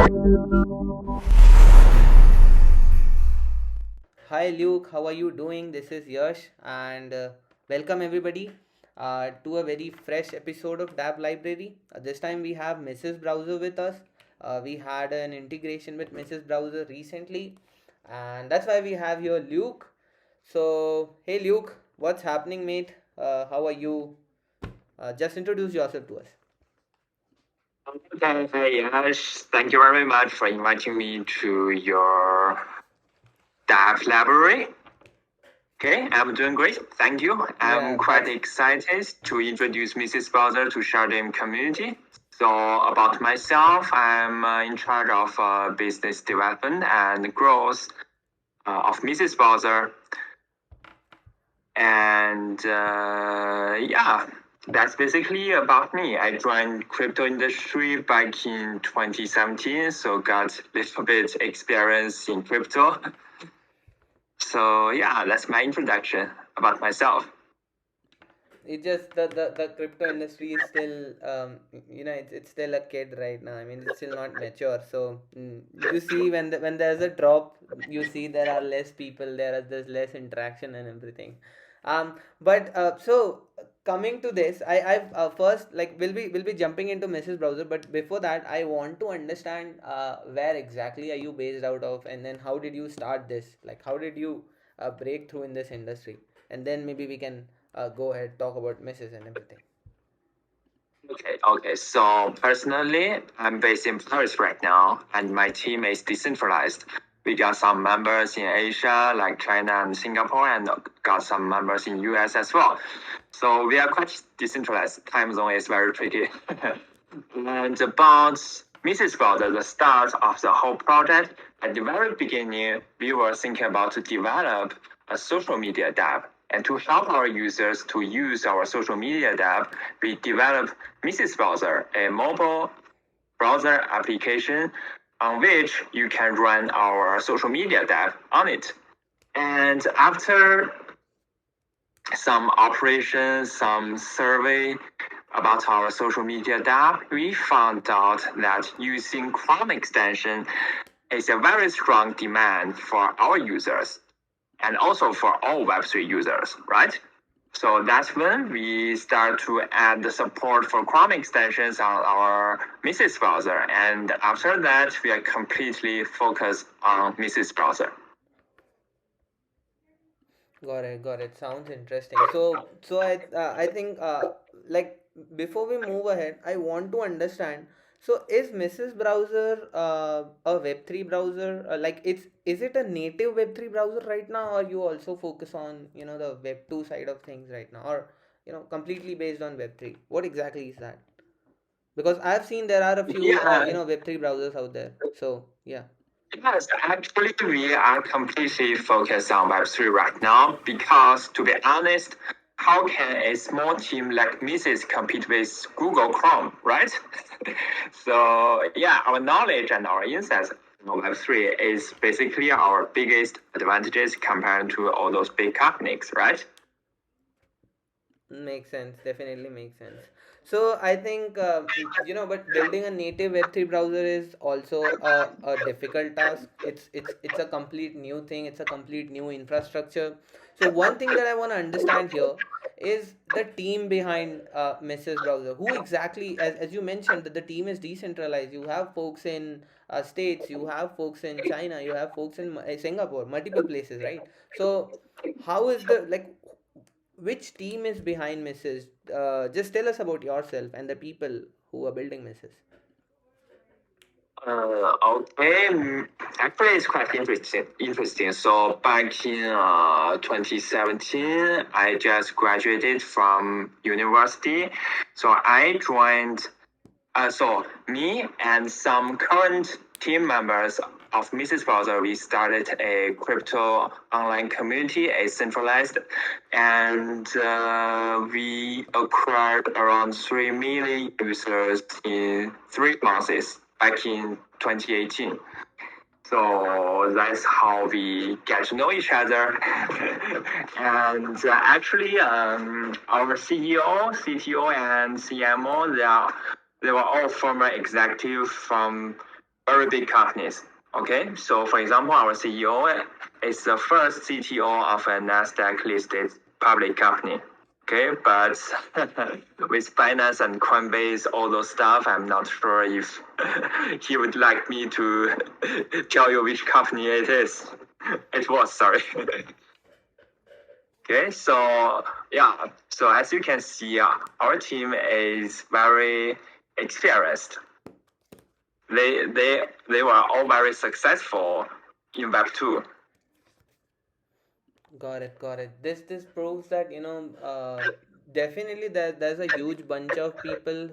Hi Luke, how are you doing? This is Yash, and welcome everybody to a very fresh episode of Dapp Library. This time we have Mrs. Browser with us. We had an integration with Mrs. Browser recently, and that's why we have here Luke. So, hey Luke, what's happening, mate? How are you? Just introduce yourself to us. Okay, hey Yash, thank you very much for inviting me to your Dapp library. Okay, I'm doing great. Thank you. Yeah, I'm quite excited to introduce Mrs. Bowser to Shardeum community. So about myself, I'm in charge of business development and growth of Mrs. Bowser. And yeah, that's basically about me. I joined crypto industry back in 2017, so got a little bit experience in crypto. So yeah, that's my introduction about myself. it just the crypto industry is still it's still a kid right now. I mean, it's still not mature. So you see when there's a drop, you see there are less people, there's less interaction and everything. But so coming to this, I've first, like, we'll be jumping into Mrs. Browser, but before that I want to understand where exactly are you based out of, and then how did you start this, like how did you break through in this industry, and then maybe we can go ahead, talk about misses and everything. Okay. So personally, I'm based in Paris right now, and my team is decentralized. We got some members in Asia, like China and Singapore, and got some members in US as well. So we are quite decentralized. Time zone is very tricky. And about Mrs. Browser, the start of the whole project, at the very beginning, we were thinking about to develop a social media app. And to help our users to use our social media app, we developed Mrs. Browser, a mobile browser application on which you can run our social media app on it. And after some operations, some survey about our social media app, we found out that using Chrome extension is a very strong demand for our users and also for all Web3 users, right? So that's when we start to add the support for Chrome extensions on our Mrs. browser. And after that, we are completely focused on Mrs. browser. Got it. Sounds interesting. So I think, like, before we move ahead, I want to understand. So is Mrs. Browser a Web3 browser? Like, is it a native Web3 browser right now, or you also focus on, the Web2 side of things right now, or completely based on Web3? What exactly is that? Because I've seen there are a few Yeah, Web3 browsers out there. So yeah. yes, actually, we are completely focused on Web3 right now because, to be honest, how can a small team like Mrs. compete with Google Chrome, right? So, yeah, our knowledge and our insights on Web3 is basically our biggest advantages compared to all those big companies, right? Makes sense. Definitely makes sense. So I think, but building a native Web3 browser is also a difficult task. It's a complete new thing. It's a complete new infrastructure. So one thing that I want to understand here is the team behind Mrs. Browser. Who exactly, as you mentioned, that the team is decentralized. You have folks in states, you have folks in China, you have folks in Singapore, multiple places, right? So how is the, like, which team is behind Mrs.? Just tell us about yourself and the people who are building Mrs. Okay. Actually, it's quite interesting. So back in 2017, I just graduated from university. So I joined. So me and some current team members of Mrs. Browser, we started a crypto online community, a centralized, and we acquired around 3 million users in 3 months back in 2018. So that's how we get to know each other. And actually, our CEO, CTO, and CMO, they were all former executives from very big companies. Okay, so for example, our CEO is the first CTO of a Nasdaq listed public company. Okay, but with finance and Coinbase, all those stuff, I'm not sure if he would like me to tell you which company it is. It was, sorry. Okay, so yeah, so as you can see, our team is very experienced. They were all very successful in Web 2. Got it, got it. This proves that definitely there's a huge bunch of people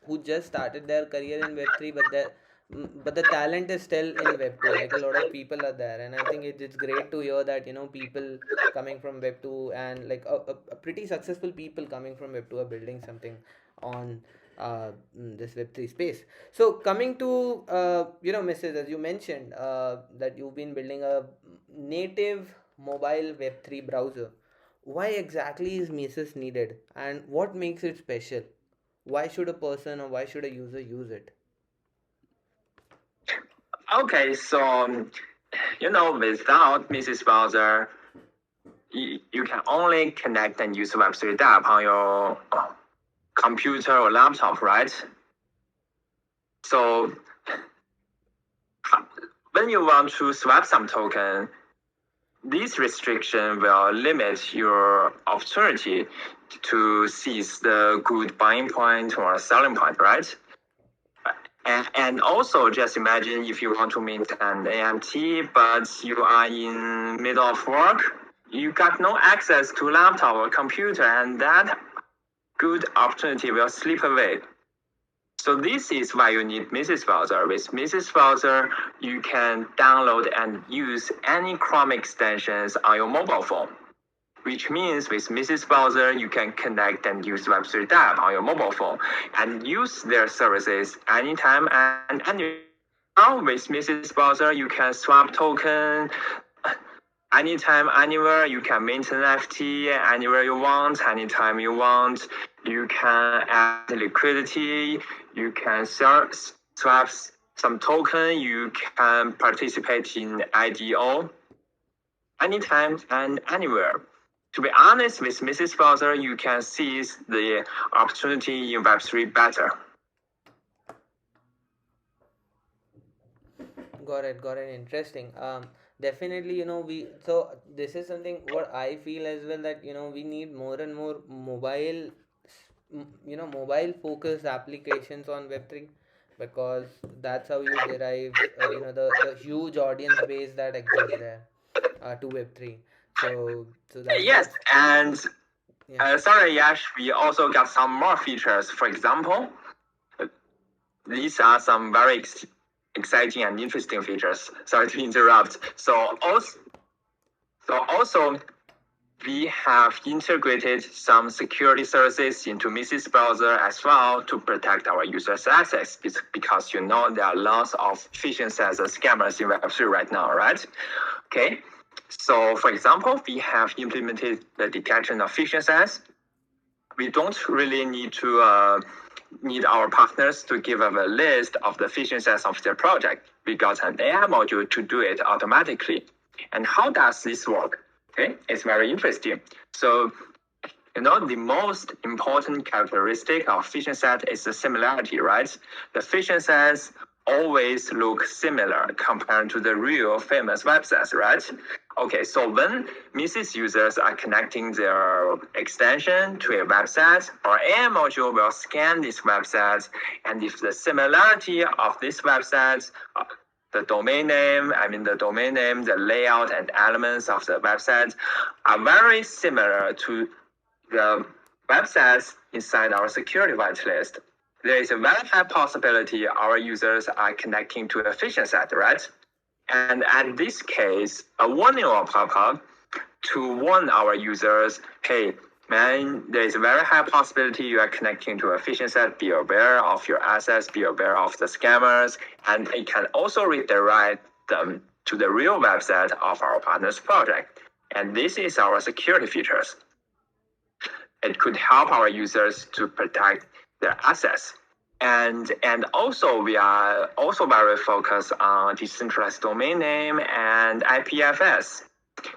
who just started their career in Web3, but the talent is still in Web2. Like a lot of people are there, and I think it's great to hear that people coming from Web2 and like a pretty successful people coming from Web2 are building something on this Web3 space. So coming to Mrs. As you mentioned that you've been building a native mobile Web3 browser. Why exactly is Mises needed and what makes it special? Why should a person or why should a user use it? Okay, so without Mrs. Browser, you can only connect and use Web3 Dapp on your computer or laptop, right? So when you want to swap some token, this restriction will limit your opportunity to seize the good buying point or selling point, right? And also just imagine if you want to mint an AMT, but you are in middle of work, you got no access to laptop or computer, and that good opportunity will slip away. So this is why you need Mrs. Browser. With Mrs. Browser, you can download and use any Chrome extensions on your mobile phone, which means with Mrs. Browser, you can connect and use Web3 Dapp on your mobile phone and use their services anytime and anywhere. Now with Mrs. Browser, you can swap token anytime, anywhere. You can mint an FT anywhere you want, anytime you want. You can add liquidity. You can swap some token. You can participate in IDO anytime and anywhere. To be honest, with Mrs. Browser, you can seize the opportunity in Web3 better. Got it. Interesting. Definitely, so this is something what I feel as well, that we need more and more mobile focused applications on Web3, because that's how you derive the huge audience base that exists there to Web3. So Yes, that's and yeah. sorry, Yash, we also got some more features. For example, these are some very exciting and interesting features. Sorry to interrupt. So also we have integrated some security services into Mrs. Browser as well to protect our users' access, because there are lots of phishing sites and scammers in Web3 right now, right? Okay. So for example, we have implemented the detection of phishing sites. We don't really need our partners to give us a list of the phishing sites of their project. We got an AI module to do it automatically. And how does this work? Okay, it's very interesting. So, the most important characteristic of phishing set is the similarity, right? The phishing sets always look similar compared to the real famous websites, right? Okay, so when Mrs. users are connecting their extension to a website, our AI module will scan this website, and if the similarity of this website, the domain name, the layout and elements of the website are very similar to the websites inside our security whitelist, there is a very high possibility our users are connecting to a phishing site, right? And at this case, a warning will pop up to warn our users, hey, man, there is a very high possibility you are connecting to a phishing site. Be aware of your assets, be aware of the scammers, and it can also redirect them to the real website of our partner's project. And this is our security features. It could help our users to protect their assets. And also we are also very focused on decentralized domain name and IPFS.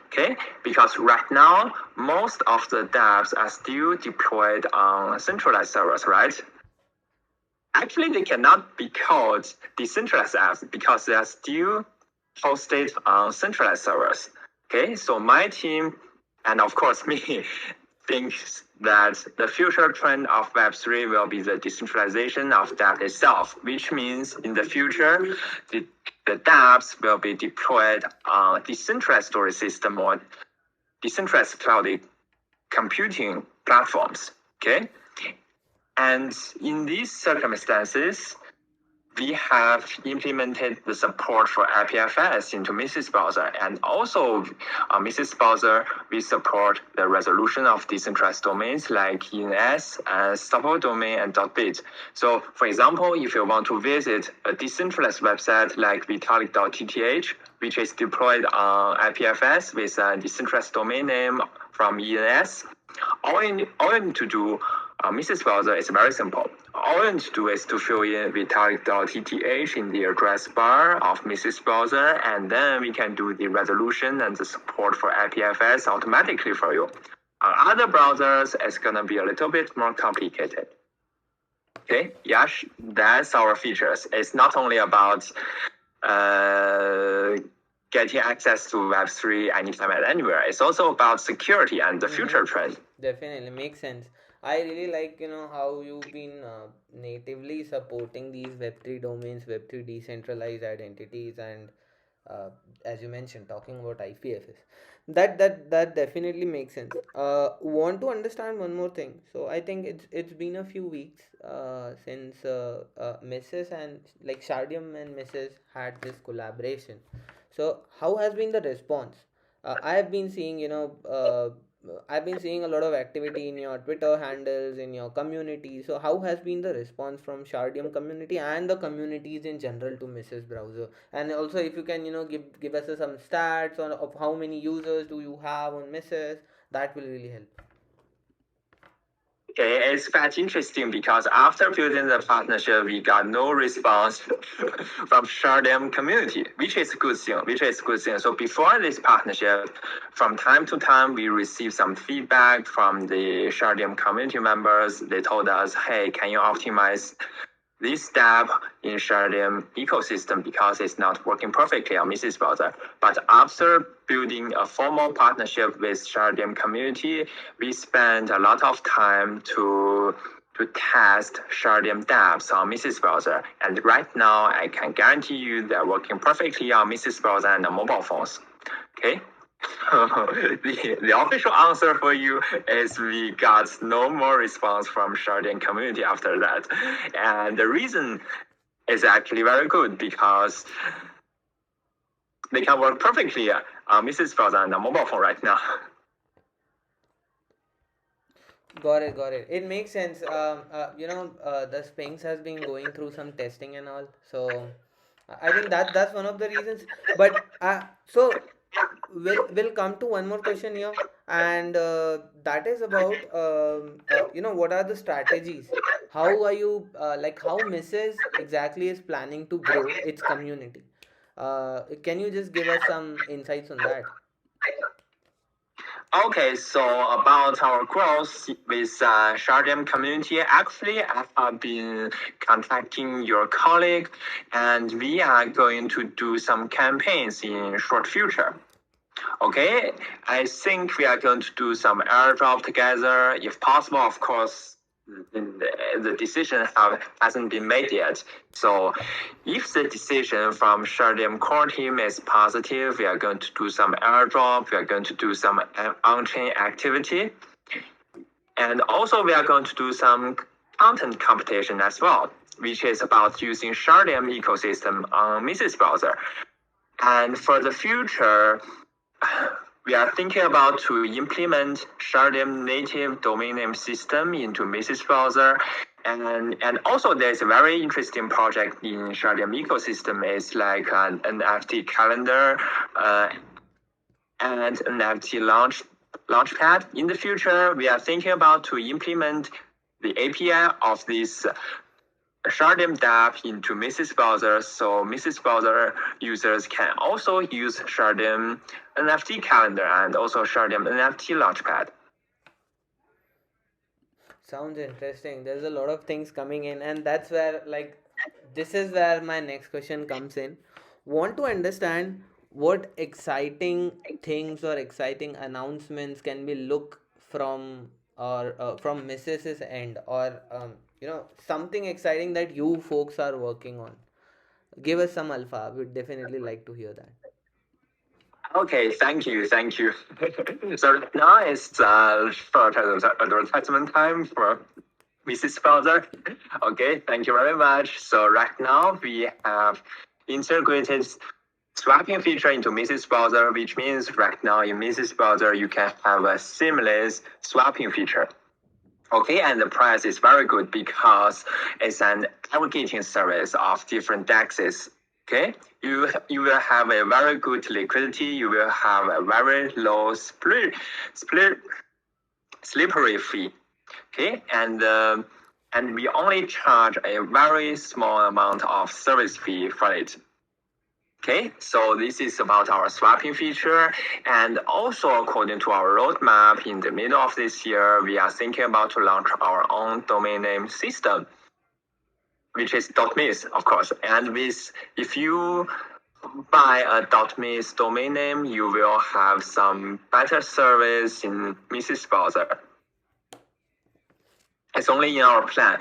Okay, because right now most of the dapps are still deployed on centralized servers, right? Actually, they cannot be called decentralized apps because they are still hosted on centralized servers. Okay, so my team and of course me thinks that the future trend of Web3 will be the decentralization of dApp itself, which means in the future, the dApps will be deployed on decentralized storage system or decentralized cloud computing platforms. Okay, and in these circumstances, we have implemented the support for IPFS into Mrs. Browser, and also Mrs. Browser, we support the resolution of decentralized domains like ENS, stoppable domain, and .bit. So, for example, if you want to visit a decentralized website like vitalik.tth, which is deployed on IPFS with a decentralized domain name from ENS, all you need to do, Mrs. Browser, is very simple. All you need to do is to fill in vitalik.tth in the address bar of Mrs. Browser, and then we can do the resolution and the support for IPFS automatically for you. On other browsers, it's gonna be a little bit more complicated. Okay, Yash, that's our features. It's not only about getting access to Web3 anytime and anywhere. It's also about security and the future trend. Definitely makes sense. I really like how you've been natively supporting these Web3 domains, Web3 decentralized identities, and uh, as you mentioned, talking about IPFS. That definitely makes sense. Want to understand one more thing. So I think it's been a few weeks since Mrs. and like Shardeum and Mrs. had this collaboration. So how has been the response? I have been seeing, I've been seeing a lot of activity in your Twitter handles, in your community. So how has been the response from Shardium community and the communities in general to Mrs. Browser? And also, if you can, give us some stats on of how many users do you have on Mrs. That will really help. Okay, it's quite interesting because after building the partnership, we got no response from Shardeum community, which is a good thing. So before this partnership, from time to time, we receive some feedback from the Shardeum community members. They told us, hey, can you optimize this step in Shardeum ecosystem because it's not working perfectly on Mrs. Browser. But after building a formal partnership with Shardeum community, we spent a lot of time to test Shardeum dApps on Mrs. Browser. And right now, I can guarantee you they're working perfectly on Mrs. Browser and the mobile phones. Okay? The official answer for you is we got no more response from Shardeum community after that. And the reason is actually very good because they can work perfectly on Mrs. Browser and the mobile phone right now. Got it, got it. It makes sense. The Sphinx has been going through some testing and all, so I think that's one of the reasons. But so we'll come to one more question here, and that is about what are the strategies? How are you like how Mrs. exactly is planning to grow its community? Can you just give us some insights on that? Okay, so about our growth with Shardeum community, actually I have been contacting your colleague and we are going to do some campaigns in short future. Okay, I think we are going to do some airdrop together. If possible, of course, the decision hasn't been made yet. So if the decision from Shardeum core team is positive, we are going to do some airdrop, we are going to do some on-chain activity. And also we are going to do some content competition as well, which is about using Shardeum ecosystem on Mrs. Browser. And for the future, we are thinking about to implement Shardeum native domain name system into Mrs. Browser. And also there's a very interesting project in Shardeum ecosystem. It's like an NFT calendar and NFT launchpad. In the future, we are thinking about to implement the API of this Shardeum Dapp into Mrs. Browser, so Mrs. Browser users can also use Shardeum NFT calendar and also Shardeum NFT launchpad. Sounds interesting. There's a lot of things coming in, and that's where, like, this is where my next question comes in. Want to understand what exciting things or exciting announcements can we look from, or from Mrs.'s end, or something exciting that you folks are working on. Give us some alpha. We'd definitely like to hear that. Okay, thank you. So now it's short advertisement time for Mrs. Browser. Okay, thank you very much. So right now we have integrated swapping feature into Mrs. Browser, which means right now in Mrs. Browser you can have a seamless swapping feature. Okay, and the price is very good because it's an aggregating service of different DEXs. Okay, you will have a very good liquidity. You will have a very low split slippery fee. Okay, and we only charge a very small amount of service fee for it. Okay, so this is about our swapping feature. And also according to our roadmap, in the middle of this year, we are thinking about to launch our own domain name system, which is .mis, of course. And if you buy a .mis domain name, you will have some better service in Mrs. Browser. It's only in our plan.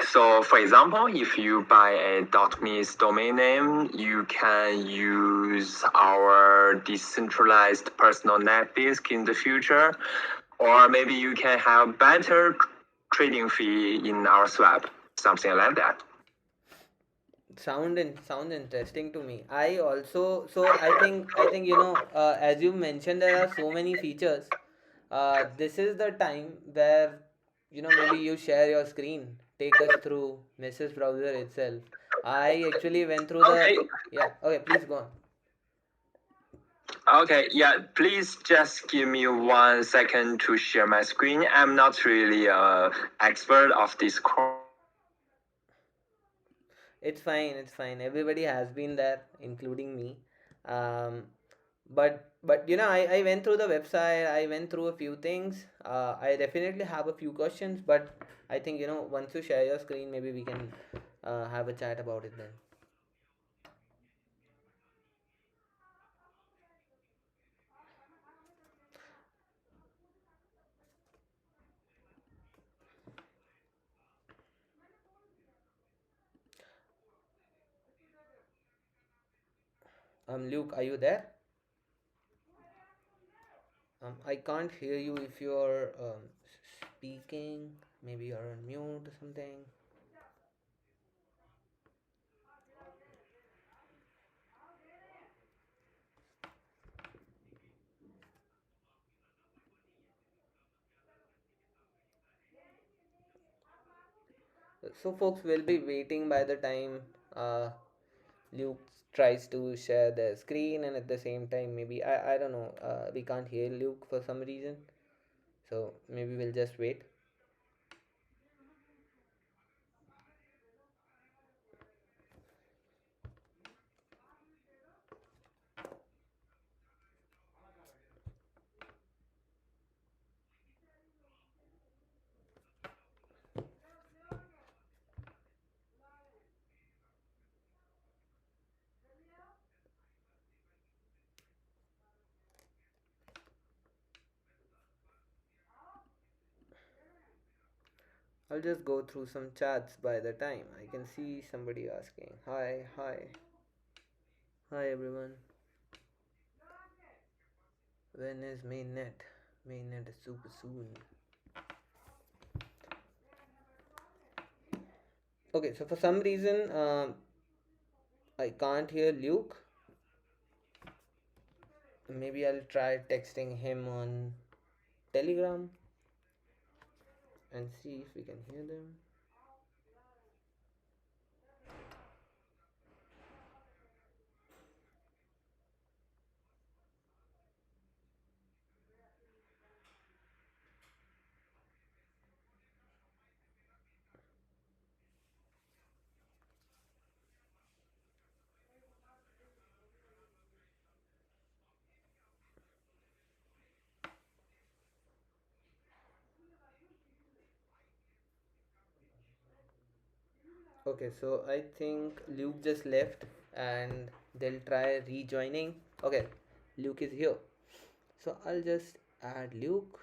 So for example, if you buy a .mis domain name, you can use our decentralized personal net disk in the future, or maybe you can have better trading fee in our swap, something like that. Sounds interesting to me. I also, so I think as you mentioned, there are so many features. This is the time where maybe you share your screen, take us through Mrs. Browser itself. I actually went through the, Okay. yeah, okay, please go on. Okay, yeah, please just give me 1 second to share my screen. I'm not really an expert of this course. It's fine. Everybody has been there, including me. Um, but I went through the website. I went through a few things. I definitely have a few questions, but I think once you share your screen, maybe we can have a chat about it then. Luke, are you there? I can't hear you if you're speaking. Maybe you're on mute or something. So, folks will be waiting by the time Luke tries to share the screen, and at the same time, maybe I don't know. We can't hear Luke for some reason, so maybe we'll just wait. I'll just go through some chats by the time. I can see somebody asking, "Hi, hi, hi, everyone. When is mainnet? Mainnet is super soon." Okay, so for some reason, I can't hear Luke. Maybe I'll try texting him on Telegram and see if we can hear them. Okay, so I think Luke just left and they'll try rejoining. Okay, Luke is here. So I'll just add Luke.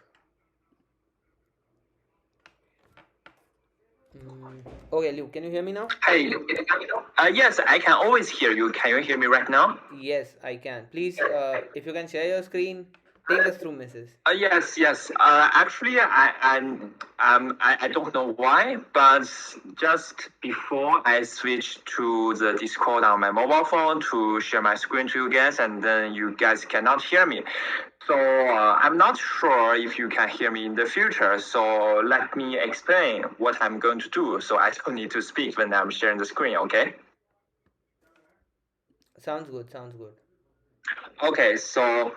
Okay, Luke, can you hear me now? Hey, yes, I can always hear you. Can you hear me right now? Yes, I can. Please, if you can share your screen, take us through, Mrs. Yes, yes. Actually, I don't know why, but just before I switched to the Discord on my mobile phone to share my screen to you guys, and then you guys cannot hear me. So I'm not sure if you can hear me in the future. So let me explain what I'm going to do. So I don't need to speak when I'm sharing the screen. Okay? Sounds good, sounds good. Okay. So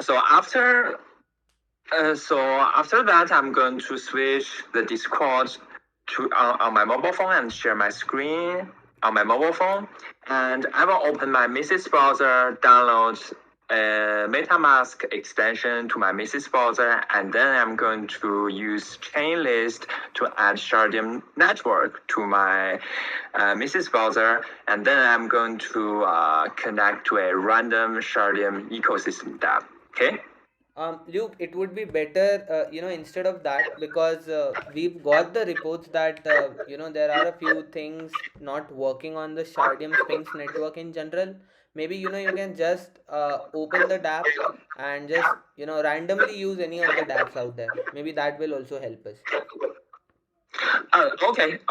after after that, I'm going to switch the Discord to on my mobile phone and share my screen on my mobile phone. And I will open my Mrs. browser, download a MetaMask extension to my Mrs. browser, and then I'm going to use Chainlist to add Shardeum network to my Mrs. browser, and then I'm going to connect to a random Shardeum ecosystem tab. Okay. Luke, it would be better, instead of that, because we've got the reports that, there are a few things not working on the Shardium Sphinx network in general. Maybe, you can just open the Dapp and just, randomly use any of the dapps out there. Maybe that will also help us.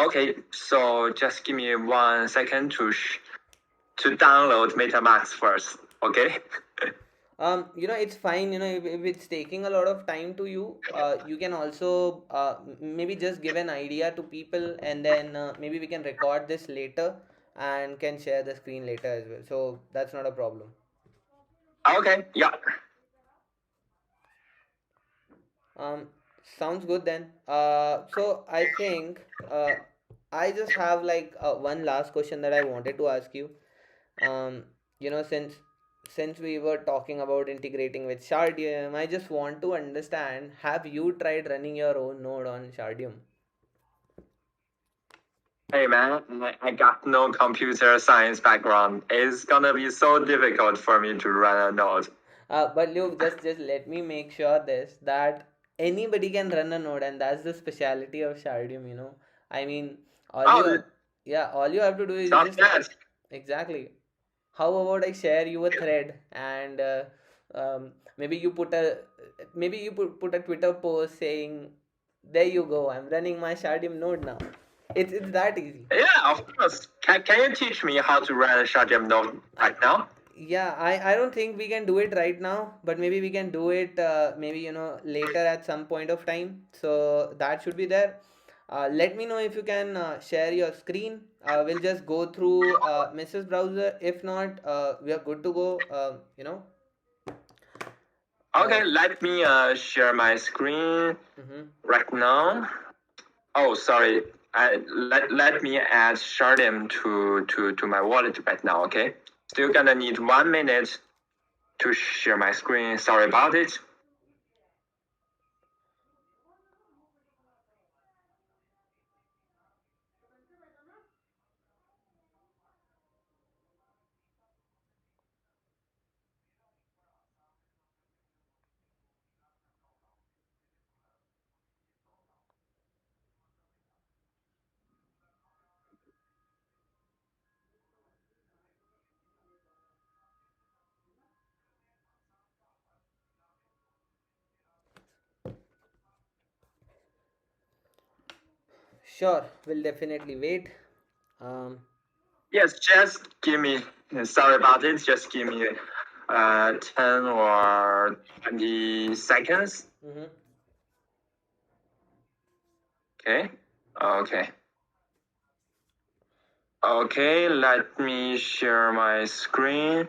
Okay. So just give me 1 second to download MetaMask first. Okay. It's fine, if it's taking a lot of time to you, you can also maybe just give an idea to people, and then maybe we can record this later and can share the screen later as well. So that's not a problem. Okay. Yeah. Um, Sounds good then. So I think I just have like one last question that I wanted to ask you. Um, since we were talking about integrating with Shardium, I just want to understand, have you tried running your own node on Shardium? Hey man, I got no computer science background. It's gonna be so difficult for me to run a node. But Luke, just let me make sure this that anybody can run a node, and that's the speciality of Shardium. I mean, all Oh, you yeah, all you have to do is not just bad. exactly. How about I share you a thread, and maybe you put a Twitter post saying, "There you go, I'm running my Shardium node now." It's that easy. Yeah, of course. Can you teach me how to run a Shardeum node right now? Yeah, I don't think we can do it right now, but maybe we can do it maybe later at some point of time. So that should be there. Let me know if you can share your screen. We'll just go through Mrs. Browser. If not, we are good to go. Uh, Okay, let me share my screen mhm. right now. Oh, sorry. Let me add Shardim to my wallet right now, okay? Still gonna need 1 minute to share my screen. Sorry about it. Sure, we'll definitely wait. Um, Yes, just give me, sorry about it, just give me 10 or 20 seconds. mhm. Okay, okay. Okay, let me share my screen.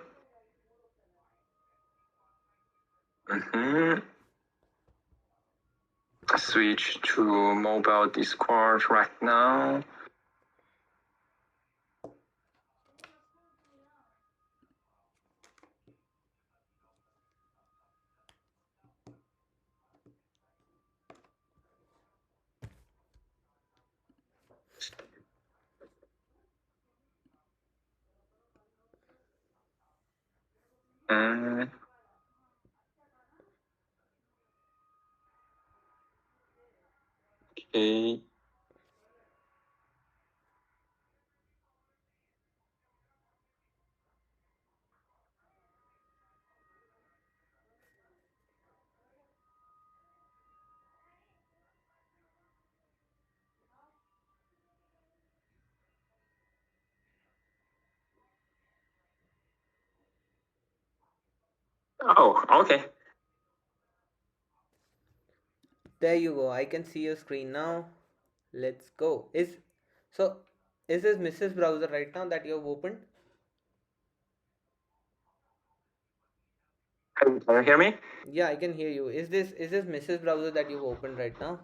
Switch to mobile Discord right now. Uh, okay. Oh, okay. There you go. I can see your screen now. Let's go. So is this Mrs. Browser right now that you have opened? Can you hear me? Yeah, I can hear you. Is this Mrs. Browser that you've opened right now?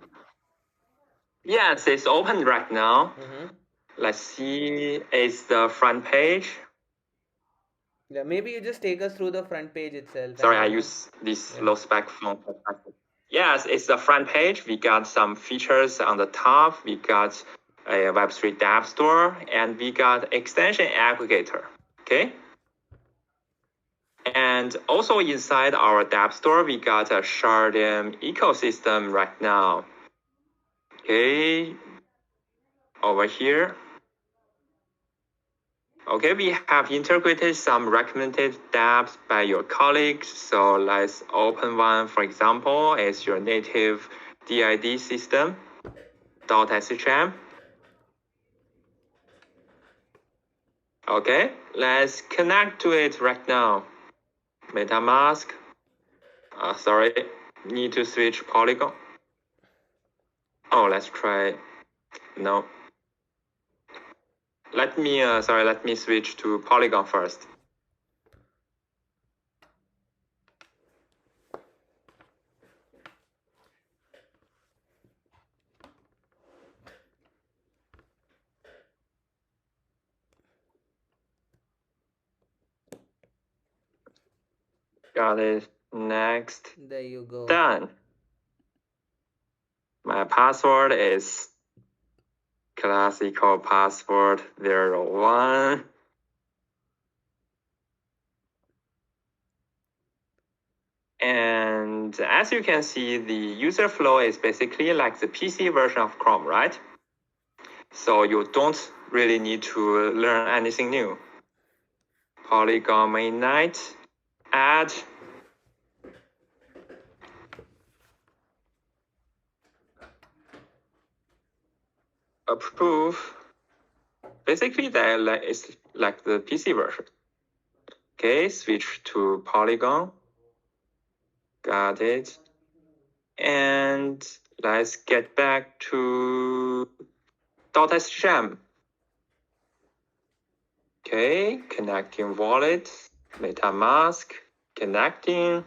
Yes, it's open right now. Mm-hmm. Let's see. It's the front page. Yeah, maybe you just take us through the front page itself Sorry, and I use this yeah. low spec phone. Yes, it's the front page. We got some features on the top. We got a Web3 Dapp store, and we got extension aggregator. Okay. And also inside our Dapp store, we got a Shardeum ecosystem right now. Okay. Over here. Okay, we have integrated some recommended dapps by your colleagues. So let's open one. For example, it's your native DID system, .shm. Okay, let's connect to it right now. MetaMask. Sorry, need to switch Polygon. Oh, let's try. No. Let me switch to Polygon first. Got it. Next. There you go. Done. My password is classical password 01. And as you can see, the user flow is basically like the PC version of Chrome, right? So you don't really need to learn anything new. Polygon mainnet, add, approve. Basically, that is like the PC version. Okay, switch to Polygon. Got it. And let's get back to .sgem. Okay, connecting wallet, MetaMask, connecting.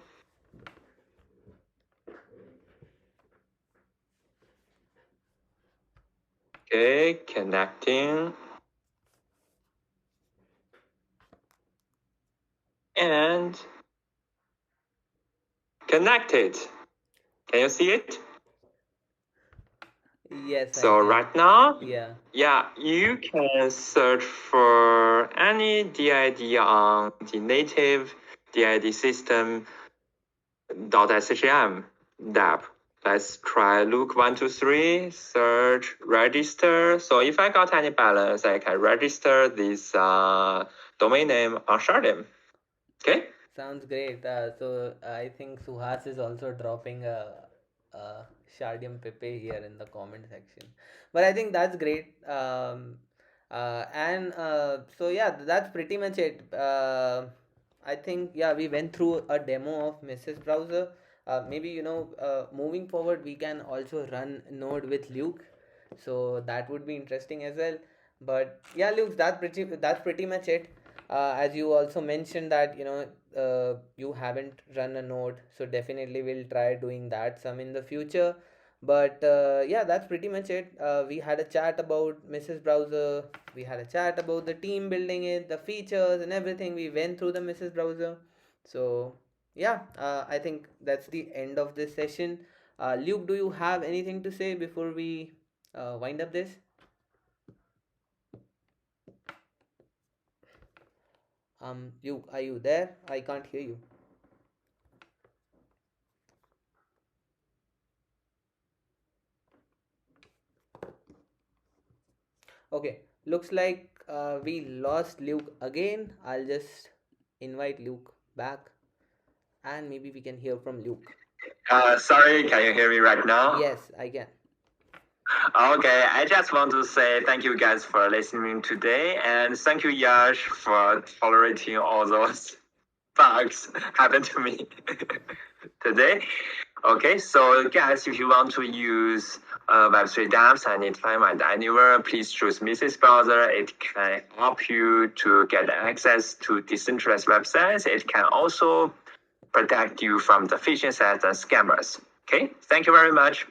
Okay, connecting. And connected. Can you see it? Yes, I So can. right now, Yeah. yeah, you can search for any DID on the native DID system .sgm dApp. Let's try look 123, search, register. So if I got any balance, I can register this domain name on Shardeum. Okay. Sounds great. So I think Suhas is also dropping a Shardium Pepe here in the comment section. But I think that's great. And so yeah, that's pretty much it. I think yeah, we went through a demo of Mrs. Browser. Maybe moving forward, we can also run Node with Luke, so that would be interesting as well. But yeah, Luke, that's pretty much it. As you also mentioned that you haven't run a node, so definitely we'll try doing that some in the future. But yeah, that's pretty much it. We had a chat about Mrs. Browser. We had a chat about the team building it, the features and everything. We went through the Mrs. Browser. So yeah, I think that's the end of this session. Luke, do you have anything to say before we wind up this? Luke, are you there? I can't hear you. Okay, looks like we lost Luke again. I'll just invite Luke back and maybe we can hear from Luke. Sorry, can you hear me right now? Yes, I can. Okay, I just want to say thank you guys for listening today, and thank you Yash for tolerating all those bugs happened to me today. Okay, so guys, if you want to use Web3 dApps anytime and anywhere, please choose Mrs. Browser. It can help you to get access to decentralized websites. It can also protect you from the phishing sites and scammers. Okay, thank you very much.